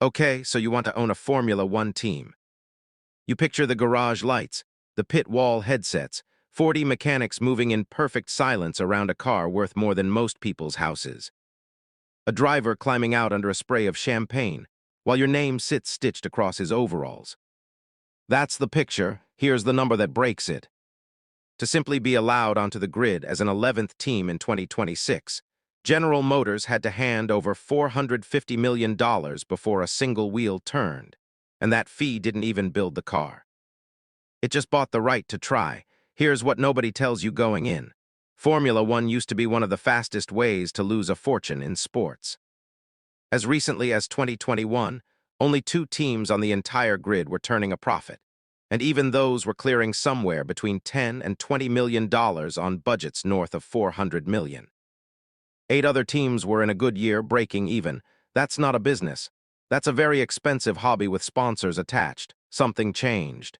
Okay, so you want to own a Formula One team. You picture the garage lights, the pit wall headsets, 40 mechanics moving in perfect silence around a car worth more than most people's houses. A driver climbing out under a spray of champagne, while your name sits stitched across his overalls. That's the picture. Here's the number that breaks it. To simply be allowed onto the grid as an 11th team in 2026, General Motors had to hand over $450 million before a single wheel turned, and that fee didn't even build the car. It just bought the right to try. Here's what nobody tells you going in. Formula One used to be one of the fastest ways to lose a fortune in sports. As recently as 2021, only 2 teams on the entire grid were turning a profit, and even those were clearing somewhere between $10 and $20 million on budgets north of $400 million. 8 other teams were in a good year breaking even. That's not a business. That's a very expensive hobby with sponsors attached. Something changed.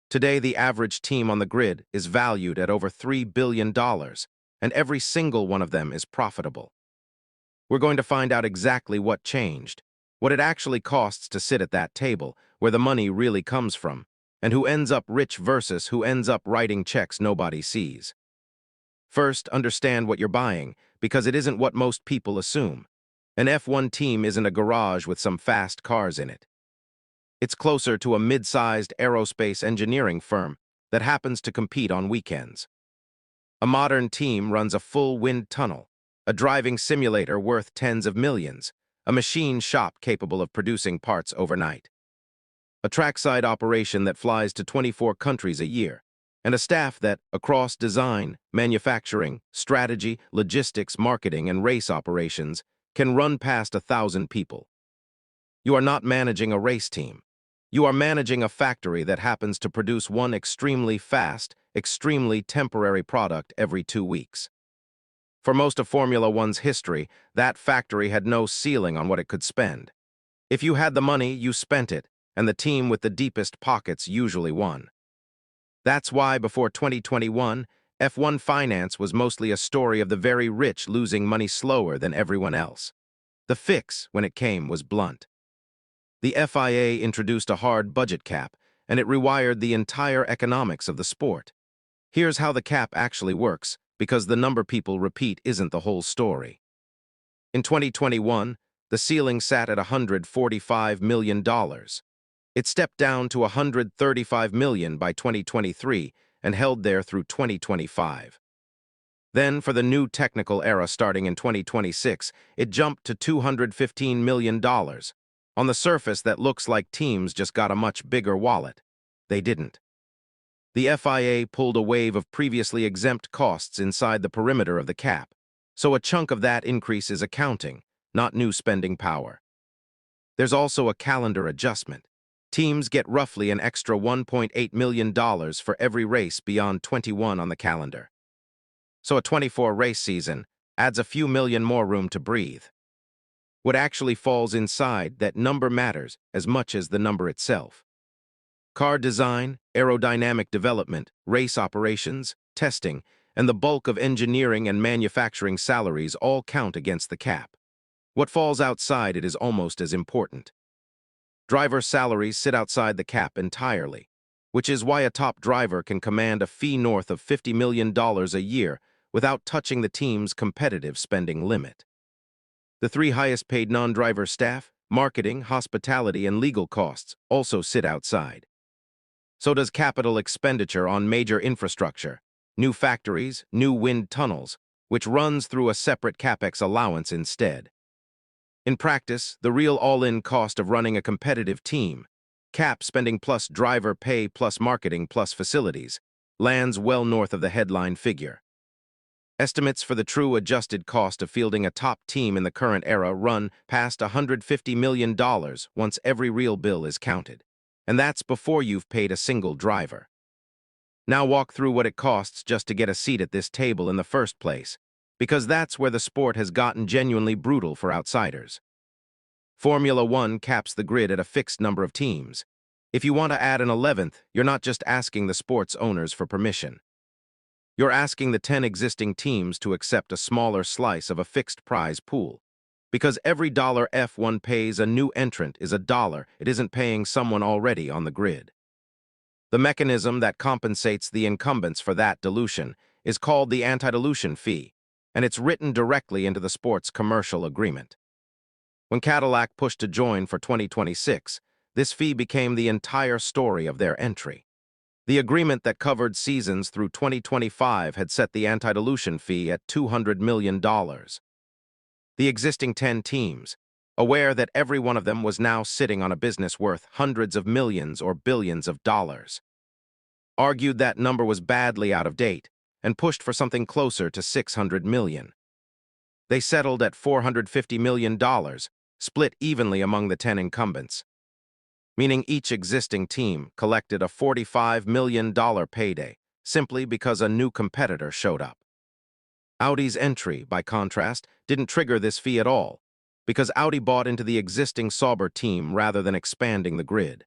Today, the average team on the grid is valued at over $3 billion, and every single one of them is profitable. We're going to find out exactly what changed, what it actually costs to sit at that table, where the money really comes from, and who ends up rich versus who ends up writing checks nobody sees. First, understand what you're buying, because it isn't what most people assume. An F1 team isn't a garage with some fast cars in it. It's closer to a mid-sized aerospace engineering firm that happens to compete on weekends. A modern team runs a full wind tunnel, a driving simulator worth tens of millions, a machine shop capable of producing parts overnight, a trackside operation that flies to 24 countries a year, and a staff that, across design, manufacturing, strategy, logistics, marketing, and race operations, can run past 1,000 people. You are not managing a race team. You are managing a factory that happens to produce one extremely fast, extremely temporary product every 2 weeks. For most of Formula One's history, that factory had no ceiling on what it could spend. If you had the money, you spent it, and the team with the deepest pockets usually won. That's why, before 2021, F1 finance was mostly a story of the very rich losing money slower than everyone else. The fix, when it came, was blunt. The FIA introduced a hard budget cap, and it rewired the entire economics of the sport. Here's how the cap actually works, because the number people repeat isn't the whole story. In 2021, the ceiling sat at $145 million. It stepped down to $135 million by 2023 and held there through 2025. Then, for the new technical era starting in 2026, it jumped to $215 million. On the surface, that looks like teams just got a much bigger wallet. They didn't. The FIA pulled a wave of previously exempt costs inside the perimeter of the cap, so a chunk of that increase is accounting, not new spending power. There's also a calendar adjustment. Teams get roughly an extra $1.8 million for every race beyond 21 on the calendar. So a 24-race season adds a few million more room to breathe. What actually falls inside that number matters as much as the number itself. Car design, aerodynamic development, race operations, testing, and the bulk of engineering and manufacturing salaries all count against the cap. What falls outside it is almost as important. Driver salaries sit outside the cap entirely, which is why a top driver can command a fee north of $50 million a year without touching the team's competitive spending limit. The 3 highest-paid non-driver staff, marketing, hospitality, and legal costs also sit outside. So does capital expenditure on major infrastructure, new factories, new wind tunnels, which runs through a separate capex allowance instead. In practice, the real all-in cost of running a competitive team, cap spending plus driver pay plus marketing plus facilities, lands well north of the headline figure. Estimates for the true adjusted cost of fielding a top team in the current era run past $150 million once every real bill is counted. And that's before you've paid a single driver. Now walk through what it costs just to get a seat at this table in the first place, because that's where the sport has gotten genuinely brutal for outsiders. Formula One caps the grid at a fixed number of teams. If you want to add an 11th, you're not just asking the sport's owners for permission. You're asking the 10 existing teams to accept a smaller slice of a fixed prize pool. Because every dollar F1 pays a new entrant is a dollar it isn't paying someone already on the grid. The mechanism that compensates the incumbents for that dilution is called the anti-dilution fee, and it's written directly into the sport's commercial agreement. When Cadillac pushed to join for 2026, this fee became the entire story of their entry. The agreement that covered seasons through 2025 had set the anti-dilution fee at $200 million. The existing 10 teams, aware that every one of them was now sitting on a business worth hundreds of millions or billions of dollars, argued that number was badly out of date and pushed for something closer to $600 million. They settled at $450 million, split evenly among the 10 incumbents, meaning each existing team collected a $45 million payday simply because a new competitor showed up. Audi's entry, by contrast, didn't trigger this fee at all, because Audi bought into the existing Sauber team rather than expanding the grid.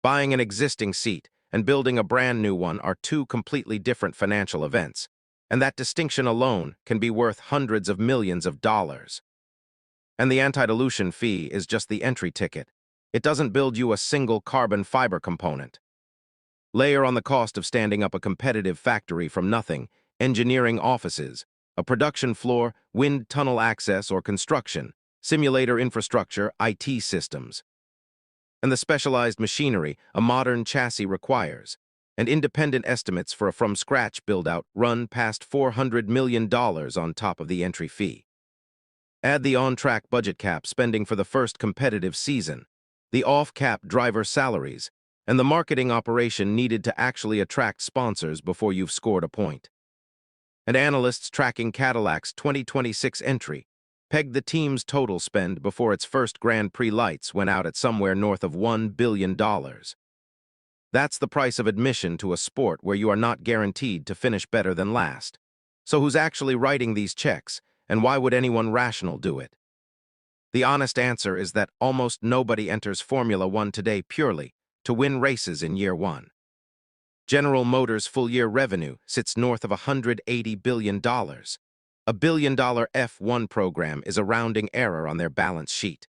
Buying an existing seat and building a brand new one are two completely different financial events, and that distinction alone can be worth hundreds of millions of dollars. And the anti-dilution fee is just the entry ticket. It doesn't build you a single carbon fiber component. Layer on the cost of standing up a competitive factory from nothing, engineering offices, a production floor, wind tunnel access or construction, simulator infrastructure, IT systems, and the specialized machinery a modern chassis requires, and independent estimates for a from-scratch build-out run past $400 million on top of the entry fee. Add the on-track budget cap spending for the first competitive season, the off-cap driver salaries, and the marketing operation needed to actually attract sponsors before you've scored a point. And analysts tracking Cadillac's 2026 entry pegged the team's total spend before its first Grand Prix lights went out at somewhere north of $1 billion. That's the price of admission to a sport where you are not guaranteed to finish better than last. So who's actually writing these checks, and why would anyone rational do it? The honest answer is that almost nobody enters Formula One today purely to win races in year one. General Motors' full-year revenue sits north of $180 billion. A billion-dollar F1 program is a rounding error on their balance sheet.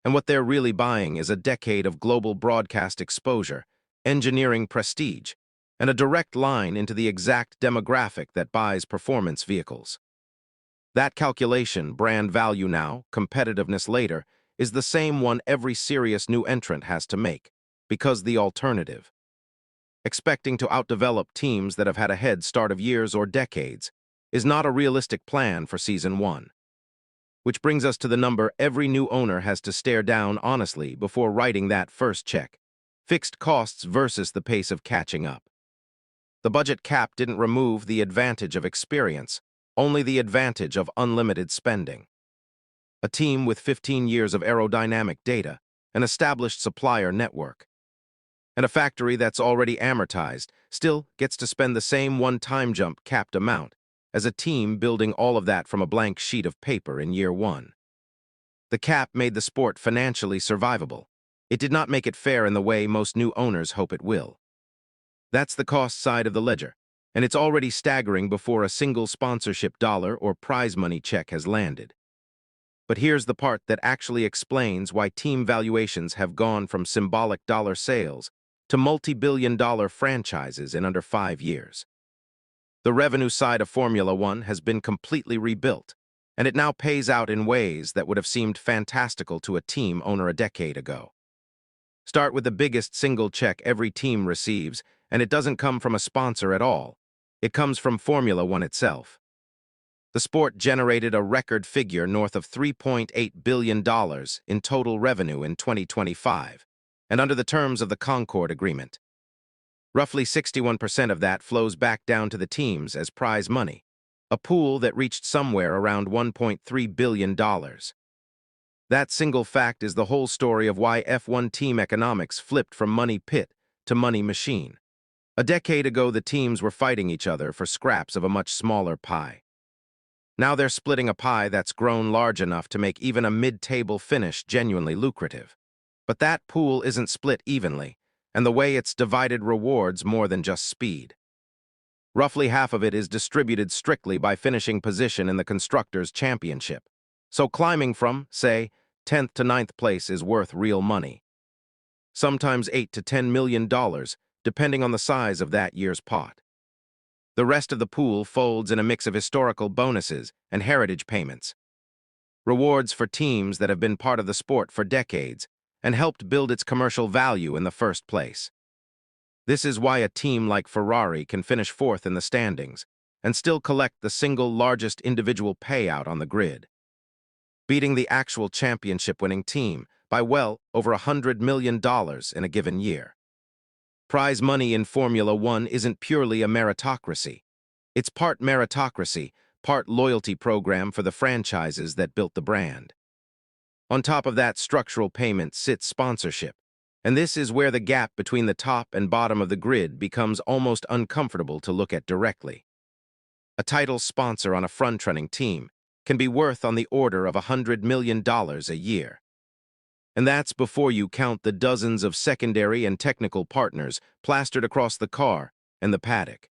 And what they're really buying is a decade of global broadcast exposure, engineering prestige, and a direct line into the exact demographic that buys performance vehicles. That calculation, brand value now, competitiveness later, is the same one every serious new entrant has to make, because the alternative. Expecting to outdevelop teams that have had a head start of years or decades is not a realistic plan for Season 1. Which brings us to the number every new owner has to stare down honestly before writing that first check: fixed costs versus the pace of catching up. The budget cap didn't remove the advantage of experience, only the advantage of unlimited spending. A team with 15 years of aerodynamic data, an established supplier network, and a factory that's already amortized still gets to spend the same one-time jump capped amount as a team building all of that from a blank sheet of paper in year one. The cap made the sport financially survivable. It did not make it fair in the way most new owners hope it will. That's the cost side of the ledger, and it's already staggering before a single sponsorship dollar or prize money check has landed. But here's the part that actually explains why team valuations have gone from symbolic dollar sales to multi-billion-dollar franchises in under 5 years. The revenue side of Formula One has been completely rebuilt, and it now pays out in ways that would have seemed fantastical to a team owner a decade ago. Start with the biggest single check every team receives, and it doesn't come from a sponsor at all. It comes from Formula One itself. The sport generated a record figure north of $3.8 billion in total revenue in 2025, and under the terms of the Concord Agreement. Roughly 61% of that flows back down to the teams as prize money, a pool that reached somewhere around $1.3 billion. That single fact is the whole story of why F1 team economics flipped from money pit to money machine. A decade ago, the teams were fighting each other for scraps of a much smaller pie. Now they're splitting a pie that's grown large enough to make even a mid-table finish genuinely lucrative. But that pool isn't split evenly, and the way it's divided rewards more than just speed. Roughly half of it is distributed strictly by finishing position in the Constructors' Championship. So climbing from, say, 10th to 9th place is worth real money. Sometimes $8 to $10 million, depending on the size of that year's pot. The rest of the pool folds in a mix of historical bonuses and heritage payments. Rewards for teams that have been part of the sport for decades and helped build its commercial value in the first place. This is why a team like Ferrari can finish fourth in the standings and still collect the single largest individual payout on the grid, beating the actual championship-winning team by well over $100 million in a given year. Prize money in Formula One isn't purely a meritocracy. It's part meritocracy, part loyalty program for the franchises that built the brand. On top of that structural payment sits sponsorship, and this is where the gap between the top and bottom of the grid becomes almost uncomfortable to look at directly. A title sponsor on a front-running team can be worth on the order of $100 million a year. And that's before you count the dozens of secondary and technical partners plastered across the car and the paddock.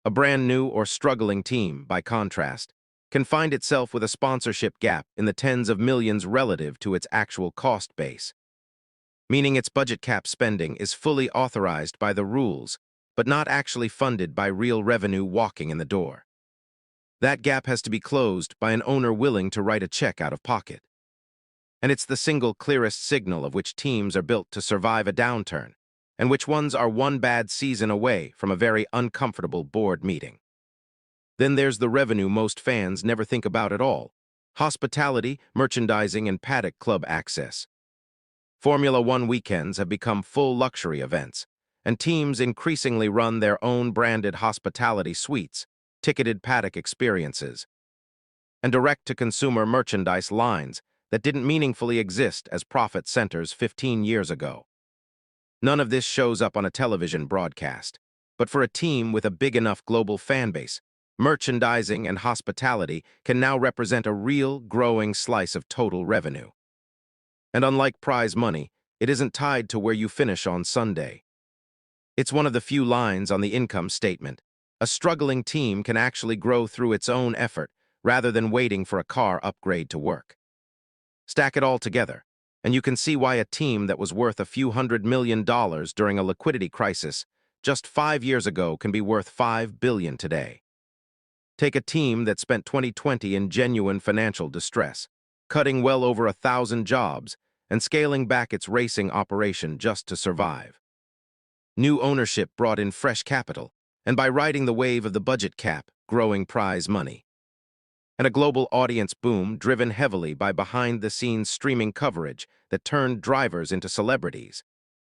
A brand new or struggling team, by contrast, can find itself with a sponsorship gap in the tens of millions relative to its actual cost base, meaning its budget cap spending is fully authorized by the rules, but not actually funded by real revenue walking in the door. That gap has to be closed by an owner willing to write a check out of pocket. And it's the single clearest signal of which teams are built to survive a downturn, and which ones are one bad season away from a very uncomfortable board meeting. Then there's the revenue most fans never think about at all: hospitality, merchandising, and paddock club access. Formula One weekends have become full luxury events, and teams increasingly run their own branded hospitality suites, ticketed paddock experiences, and direct-to-consumer merchandise lines that didn't meaningfully exist as profit centers 15 years ago. None of this shows up on a television broadcast, but for a team with a big enough global fanbase, merchandising and hospitality can now represent a real, growing slice of total revenue. And unlike prize money, it isn't tied to where you finish on Sunday. It's one of the few lines on the income statement. A struggling team can actually grow through its own effort rather than waiting for a car upgrade to work. Stack it all together, and you can see why a team that was worth a few $100 million during a liquidity crisis just 5 years ago can be worth $5 billion today. Take a team that spent 2020 in genuine financial distress, cutting well over 1,000 jobs and scaling back its racing operation just to survive. New ownership brought in fresh capital, and by riding the wave of the budget cap, growing prize money. And a global audience boom driven heavily by behind-the-scenes streaming coverage that turned drivers into celebrities.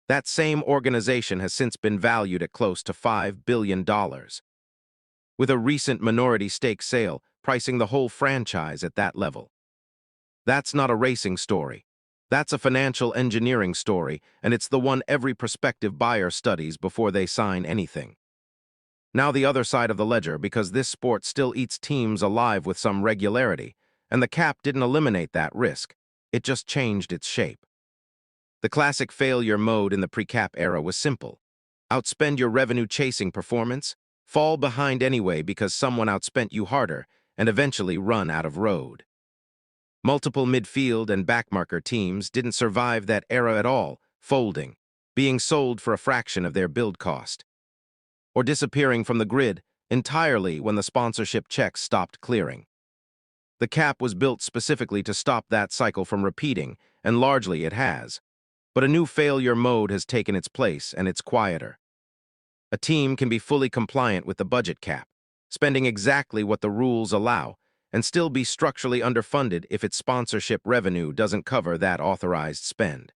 That same organization has since been valued at close to $5 billion, with a recent minority stake sale pricing the whole franchise at that level. That's not a racing story. That's a financial engineering story, and it's the one every prospective buyer studies before they sign anything. Now the other side of the ledger, because this sport still eats teams alive with some regularity, and the cap didn't eliminate that risk. It just changed its shape. The classic failure mode in the pre-cap era was simple: outspend your revenue-chasing performance, fall behind anyway because someone outspent you harder, and eventually run out of road. Multiple midfield and backmarker teams didn't survive that era at all, folding, being sold for a fraction of their build cost, or disappearing from the grid entirely when the sponsorship checks stopped clearing. The cap was built specifically to stop that cycle from repeating, and largely it has. But a new failure mode has taken its place, and it's quieter. A team can be fully compliant with the budget cap, spending exactly what the rules allow, and still be structurally underfunded if its sponsorship revenue doesn't cover that authorized spend.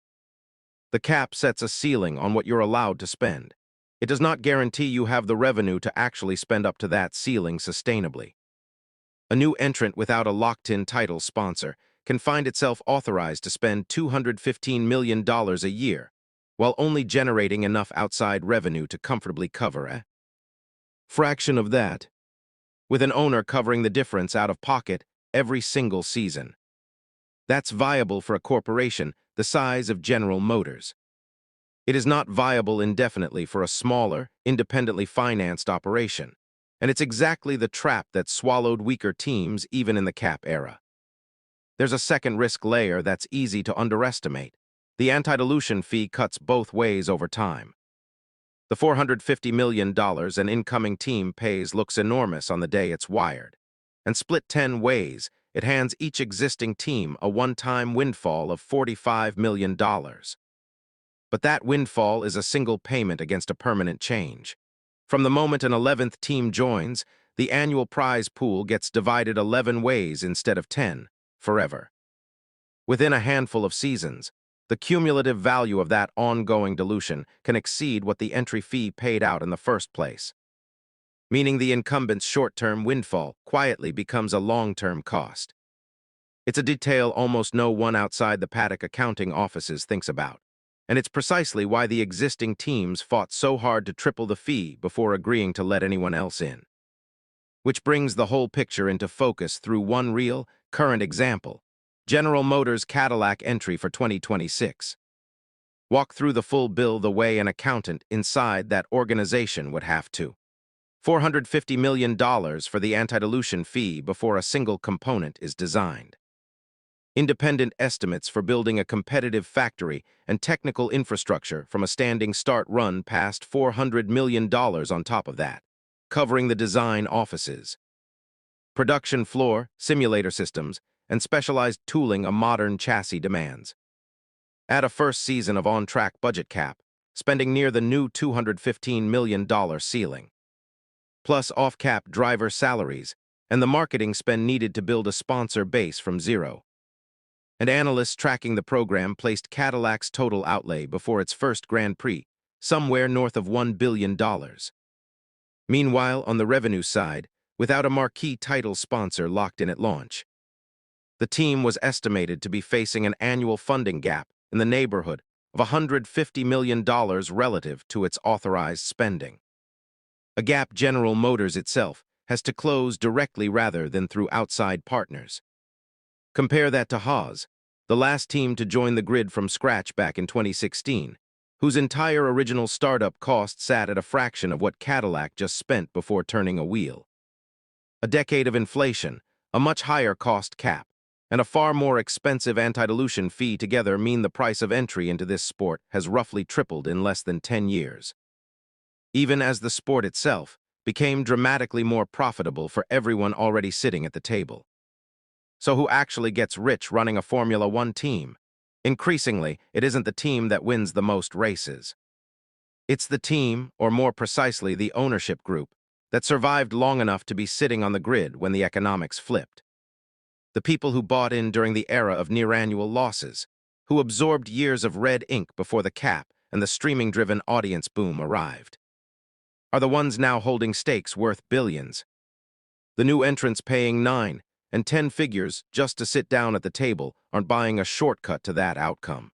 The cap sets a ceiling on what you're allowed to spend. It does not guarantee you have the revenue to actually spend up to that ceiling sustainably. A new entrant without a locked-in title sponsor can find itself authorized to spend $215 million a year, while only generating enough outside revenue to comfortably cover a fraction of that, with an owner covering the difference out of pocket every single season. That's viable for a corporation the size of General Motors. It is not viable indefinitely for a smaller, independently financed operation, and it's exactly the trap that swallowed weaker teams even in the cap era. There's a second risk layer that's easy to underestimate. The anti-dilution fee cuts both ways over time. The $450 million an incoming team pays looks enormous on the day it's wired. And split 10 ways, it hands each existing team a one-time windfall of $45 million. But that windfall is a single payment against a permanent change. From the moment an 11th team joins, the annual prize pool gets divided 11 ways instead of 10, forever. Within a handful of seasons, the cumulative value of that ongoing dilution can exceed what the entry fee paid out in the first place, meaning the incumbent's short-term windfall quietly becomes a long-term cost. It's a detail almost no one outside the paddock accounting offices thinks about, and it's precisely why the existing teams fought so hard to triple the fee before agreeing to let anyone else in. Which brings the whole picture into focus through one real, current example: General Motors' Cadillac entry for 2026. Walk through the full bill the way an accountant inside that organization would have to. $450 million for the anti-dilution fee before a single component is designed. Independent estimates for building a competitive factory and technical infrastructure from a standing start run past $400 million on top of that, covering the design offices, production floor, simulator systems, and specialized tooling a modern chassis demands. Add a first season of on-track budget cap, spending near the new $215 million ceiling, plus off-cap driver salaries and the marketing spend needed to build a sponsor base from zero. And analysts tracking the program placed Cadillac's total outlay before its first Grand Prix somewhere north of $1 billion. Meanwhile, on the revenue side, without a marquee title sponsor locked in at launch, the team was estimated to be facing an annual funding gap in the neighborhood of $150 million relative to its authorized spending. A gap General Motors itself has to close directly rather than through outside partners. Compare that to Haas, the last team to join the grid from scratch back in 2016, whose entire original startup cost sat at a fraction of what Cadillac just spent before turning a wheel. A decade of inflation, a much higher cost cap, and a far more expensive anti-dilution fee together mean the price of entry into this sport has roughly tripled in less than 10 years. Even as the sport itself became dramatically more profitable for everyone already sitting at the table. So who actually gets rich running a Formula One team? Increasingly, it isn't the team that wins the most races. It's the team, or more precisely the ownership group, that survived long enough to be sitting on the grid when the economics flipped. The people who bought in during the era of near-annual losses, who absorbed years of red ink before the cap and the streaming-driven audience boom arrived, are the ones now holding stakes worth billions. The new entrants paying 9 and 10 figures just to sit down at the table aren't buying a shortcut to that outcome.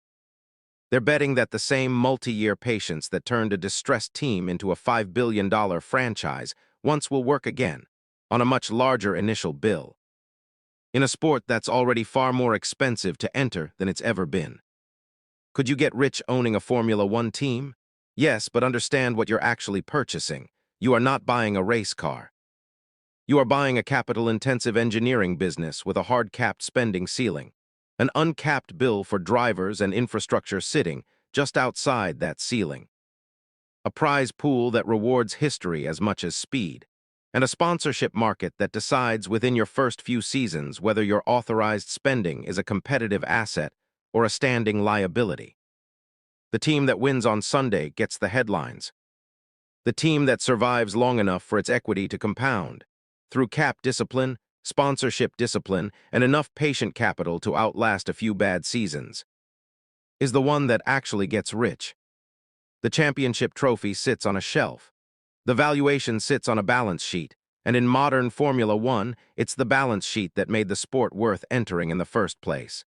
They're betting that the same multi-year patience that turned a distressed team into a $5 billion franchise once will work again, on a much larger initial bill, in a sport that's already far more expensive to enter than it's ever been. Could you get rich owning a Formula One team? Yes, but understand what you're actually purchasing. You are not buying a race car. You are buying a capital-intensive engineering business with a hard-capped spending ceiling, an uncapped bill for drivers and infrastructure sitting just outside that ceiling, a prize pool that rewards history as much as speed, and a sponsorship market that decides within your first few seasons whether your authorized spending is a competitive asset or a standing liability. The team that wins on Sunday gets the headlines. The team that survives long enough for its equity to compound, through cap discipline, sponsorship discipline, and enough patient capital to outlast a few bad seasons, is the one that actually gets rich. The championship trophy sits on a shelf. The valuation sits on a balance sheet, and in modern Formula One, it's the balance sheet that made the sport worth entering in the first place.